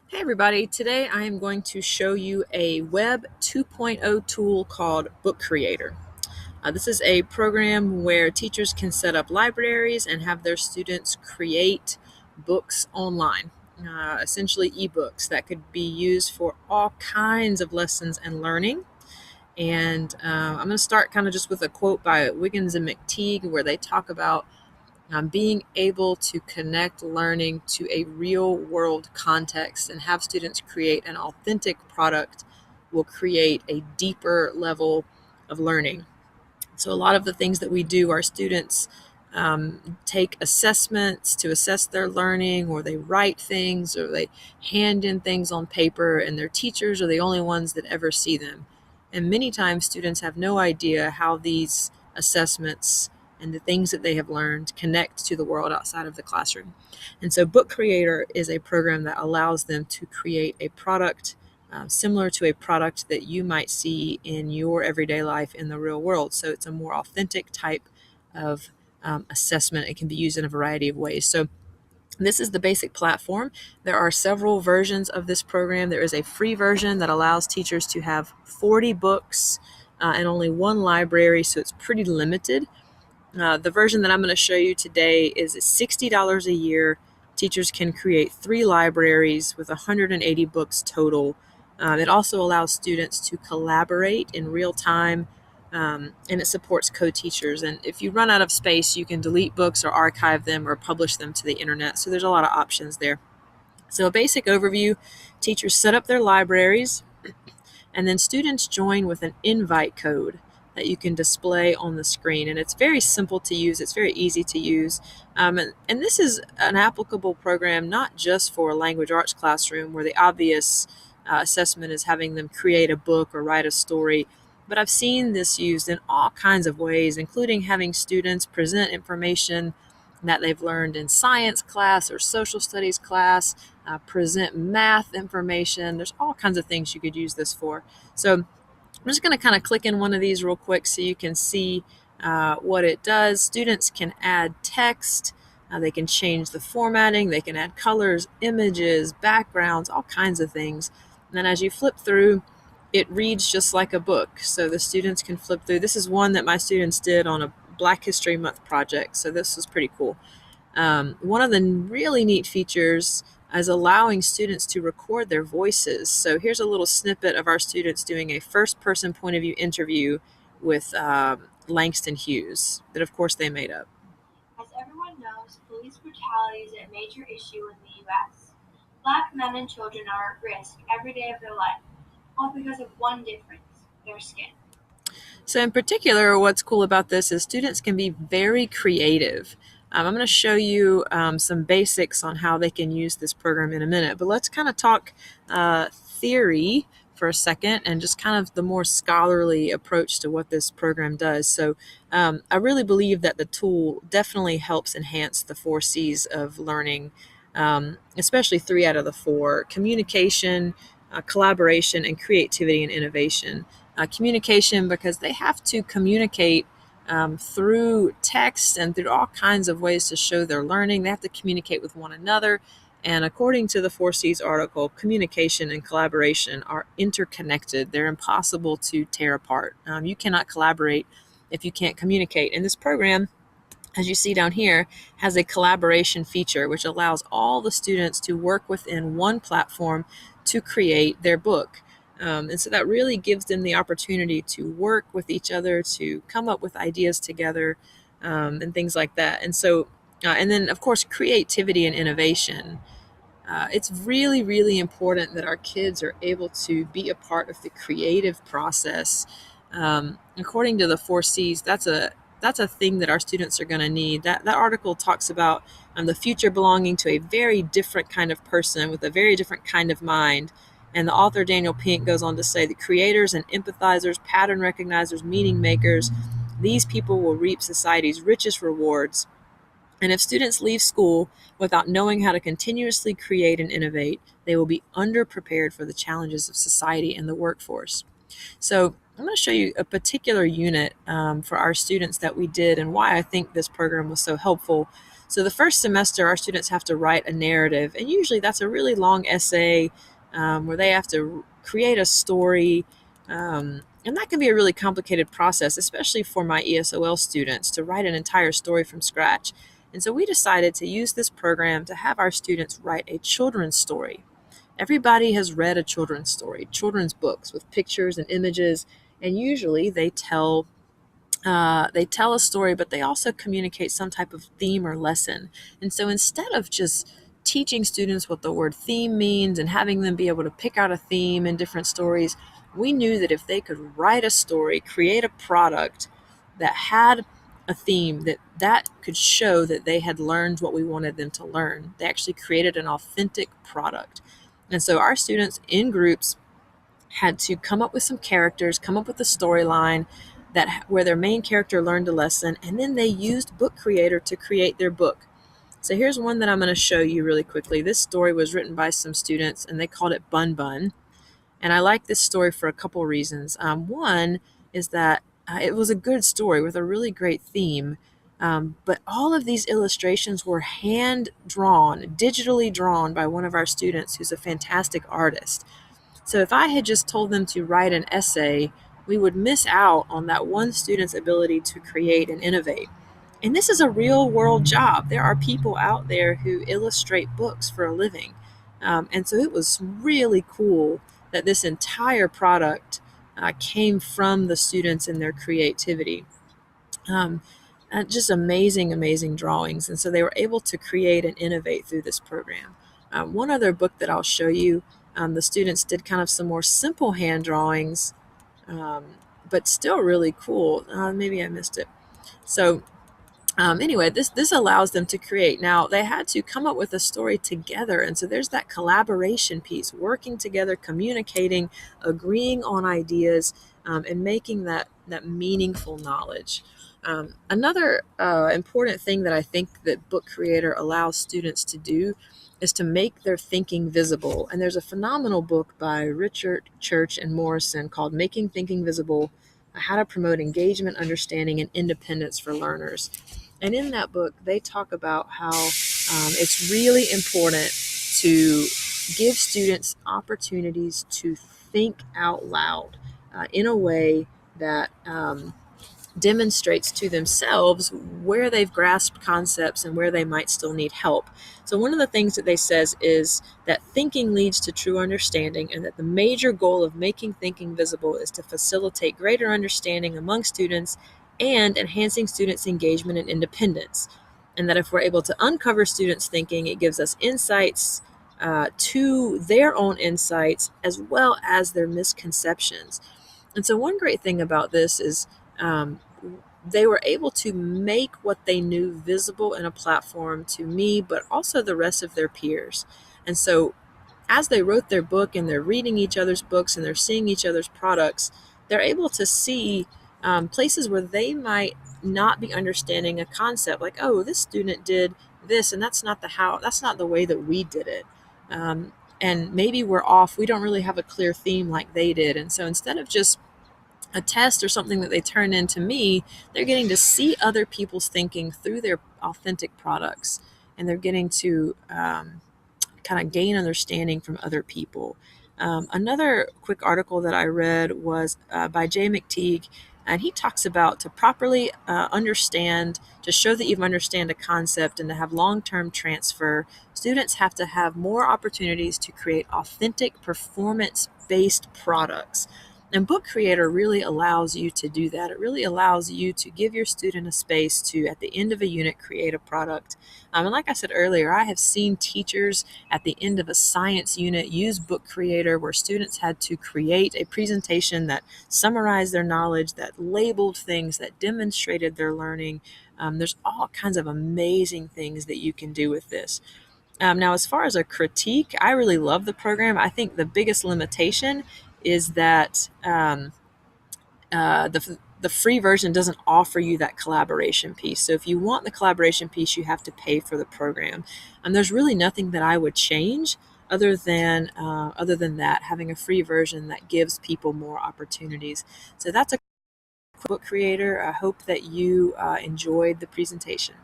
Hey everybody, today I am going to show you a Web 2.0 tool called Book Creator. This is a program where teachers can set up libraries and have their students create books online, essentially ebooks that could be used for all kinds of lessons and learning. And I'm going to start kind of just with a quote by Wiggins and McTeague where they talk about being able to connect learning to a real world context and have students create an authentic product will create a deeper level of learning. So, a lot of the things that we do, our students take assessments to assess their learning, or they write things, or they hand in things on paper, and their teachers are the only ones that ever see them. And many times, students have no idea how these assessments and the things that they have learned connect to the world outside of the classroom. And so, Book Creator is a program that allows them to create a product similar to a product that you might see in your everyday life in the real world. So it's a more authentic type of assessment. It can be used in a variety of ways. So this is the basic platform. There are several versions of this program. There is a free version that allows teachers to have 40 books and only one library, so it's pretty limited. The version that I'm going to show you today is $60 a year. Teachers can create 3 libraries with 180 books total. It also allows students to collaborate in real time, and it supports co-teachers. And if you run out of space, you can delete books or archive them or publish them to the internet. So there's a lot of options there. So a basic overview, teachers set up their libraries, and then students join with an invite code that you can display on the screen. And it's very simple to use, it's very easy to use. And this is an applicable program not just for a language arts classroom where the obvious assessment is having them create a book or write a story. But I've seen this used in all kinds of ways, including having students present information that they've learned in science class or social studies class, present math information. There's all kinds of things you could use this for. So I'm just going to kind of click in one of these real quick so you can see what it does. Students can add text. They can change the formatting. They can add colors, images, backgrounds, all kinds of things. And then as you flip through, it reads just like a book. So the students can flip through. This is one that my students did on a Black History Month project. So this was pretty cool. One of the really neat features is allowing students to record their voices. So here's a little snippet of our students doing a first-person point of view interview with Langston Hughes that, of course, they made up. As everyone knows, police brutality is a major issue in the U.S. Black men and children are at risk every day of their life, all because of one difference: their skin. So in particular, what's cool about this is students can be very creative. I'm going to show you some basics on how they can use this program in a minute, but let's kind of talk theory for a second and just kind of the more scholarly approach to what this program does. So I really believe that the tool definitely helps enhance the 4 C's of learning, especially 3 out of the 4: communication, collaboration, and creativity and innovation. Communication, because they have to communicate through text and through all kinds of ways to show their learning. They have to communicate with one another. And according to the 4 C's article, communication and collaboration are interconnected. They're impossible to tear apart. You cannot collaborate if you can't communicate. And this program, as you see down here, has a collaboration feature which allows all the students to work within one platform to create their book. And so that really gives them the opportunity to work with each other, to come up with ideas together, and things like that. And so, and then, of course, creativity and innovation. It's really, really important that our kids are able to be a part of the creative process. According to the 4 C's, that's a thing that our students are going to need. That article talks about the future belonging to a very different kind of person with a very different kind of mind. And the author, Daniel Pink, goes on to say that creators and empathizers, pattern recognizers, meaning makers, these people will reap society's richest rewards. And if students leave school without knowing how to continuously create and innovate, they will be underprepared for the challenges of society and the workforce. So I'm going to show you a particular unit for our students that we did and why I think this program was so helpful. So the first semester, our students have to write a narrative, and usually that's a really long essay where they have to create a story. And that can be a really complicated process, especially for my ESOL students, to write an entire story from scratch. And so we decided to use this program to have our students write a children's story. Everybody has read a children's story, children's books with pictures and images, and usually they tell a story, but they also communicate some type of theme or lesson. And so instead of just teaching students what the word theme means and having them be able to pick out a theme in different stories, we knew that if they could write a story, create a product that had a theme, that could show that they had learned what we wanted them to learn. They actually created an authentic product. And so our students in groups had to come up with some characters, come up with a storyline that where their main character learned a lesson, and then they used Book Creator to create their book. So here's one that I'm going to show you really quickly. This story was written by some students, and they called it Bun Bun. And I like this story for a couple reasons. One is that it was a good story with a really great theme, but all of these illustrations were hand drawn, digitally drawn by one of our students who's a fantastic artist. So if I had just told them to write an essay, we would miss out on that one student's ability to create and innovate. And this is a real world job. There are people out there who illustrate books for a living. And so it was really cool that this entire product came from the students and their creativity. Um, just amazing, amazing drawings. And so they were able to create and innovate through this program. One other book that I'll show you, the students did kind of some more simple hand drawings, um, but still really cool. Maybe I missed it. So anyway, this allows them to create. Now, they had to come up with a story together, and so there's that collaboration piece, working together, communicating, agreeing on ideas, and making that meaningful knowledge. Another important thing that I think that Book Creator allows students to do is to make their thinking visible. And there's a phenomenal book by Richard Church and Morrison called Making Thinking Visible: How to Promote Engagement, Understanding, and Independence for Learners. And in that book, they talk about how it's really important to give students opportunities to think out loud in a way that demonstrates to themselves where they've grasped concepts and where they might still need help. So one of the things that they says is that thinking leads to true understanding, and that the major goal of making thinking visible is to facilitate greater understanding among students and enhancing students' engagement and independence. And that if we're able to uncover students' thinking, it gives us insights to their own insights as well as their misconceptions. And so one great thing about this is um, they were able to make what they knew visible in a platform to me, but also the rest of their peers. And so as they wrote their book and they're reading each other's books and they're seeing each other's products, they're able to see places where they might not be understanding a concept, like, oh, this student did this, and that's not the way that we did it. And maybe we're off. We don't really have a clear theme like they did. And so instead of just a test or something that they turn into me, they're getting to see other people's thinking through their authentic products, and they're getting to kind of gain understanding from other people. Another quick article that I read was by Jay McTeague, and he talks about to properly understand, to show that you understand a concept and to have long-term transfer, students have to have more opportunities to create authentic performance-based products. And Book Creator really allows you to do that. It really allows you to give your student a space to, at the end of a unit, create a product. And like I said earlier, I have seen teachers at the end of a science unit use Book Creator, where students had to create a presentation that summarized their knowledge, that labeled things, that demonstrated their learning. There's all kinds of amazing things that you can do with this. Now, as far as a critique, I really love the program. I think the biggest limitation is that the free version doesn't offer you that collaboration piece. So if you want the collaboration piece, you have to pay for the program. And there's really nothing that I would change other than that, having a free version that gives people more opportunities. So that's a Book Creator. I hope that you enjoyed the presentation.